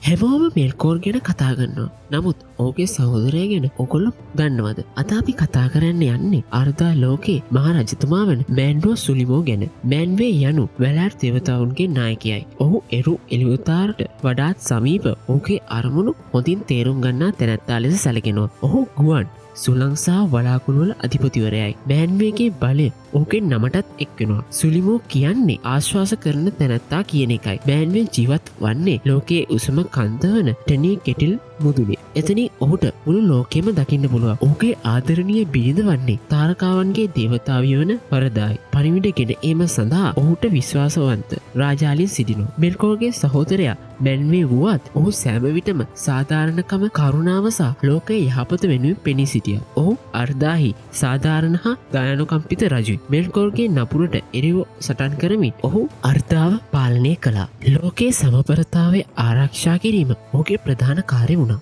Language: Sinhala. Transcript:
හැමෝම මෙල්කෝර් ගැන කතාගන්නවා. නමුත් ඕගේ සහෝදරය ගැන ඔකොල්ලො දන්නවද. අද අපි කතා කරන්න යන්නේ අර්ධා ලෝකේ මහ රජතුමා වන මෑන්ඩෝ සුලිමෝ ගැන. මෑන්වේ යනු වැලෑර් දෙවතවුන්ගේ නායකයයි. ඔහු එරු එලියුතාරට වඩාත් සමීප ඕගේ අරමුණු හොඳින් තේරුම් ගන්නා තැනැත්තා ලෙස සැලකෙනවා. ඔහු ගුවන් සුලංසා වලාකුළුවල අධිපතිවරයයි. මෑන්වේගේ බලය ඕකෙන් නමටත් එක්වෙනවා. සුලිමෝ කියන්නේ ආශ්වාස කරන තැනැත්තා කියන එකයි. මෑන්වෙන් ජීවත් වන්නේ ලෝකයේ උසම කන්දවන ටනී කෙටිල් මුදුනේ. එතනි ඔහුට මුළු ලෝකෙම දකින්න පුළුව. ඕගේ ආදරණීය බිරිඳ වන්නේ තාරකාවන්ගේ දේවතාවිය වන වරදායි. පරිමිටගෙන ඒම සඳහා ඔහුට විශ්වාසවන්ත රාජාලින් සිටිනු. මෙල්කෝගේ සහෝදරයා මැන්වේ වුවත් ඔහු සෑමවිටම සාධාරණකම කරුණාවසා ලෝකය යහපත වෙනුවෙන් පෙනී සිටිය. ඔහු අර්ධාහි සාධාරණ හා දායනුකම්පිත රජුයි. මෙල්කෝර්ගේ නපුරට එරිවෝ සටන් කරමින් ඔහු අර්ධාව පාලනය කළා. ලෝකයේ සමපරතාවේ ආරක්ෂා කිරීම ඕගේ ප්‍රධාන කාර්ය වුණා.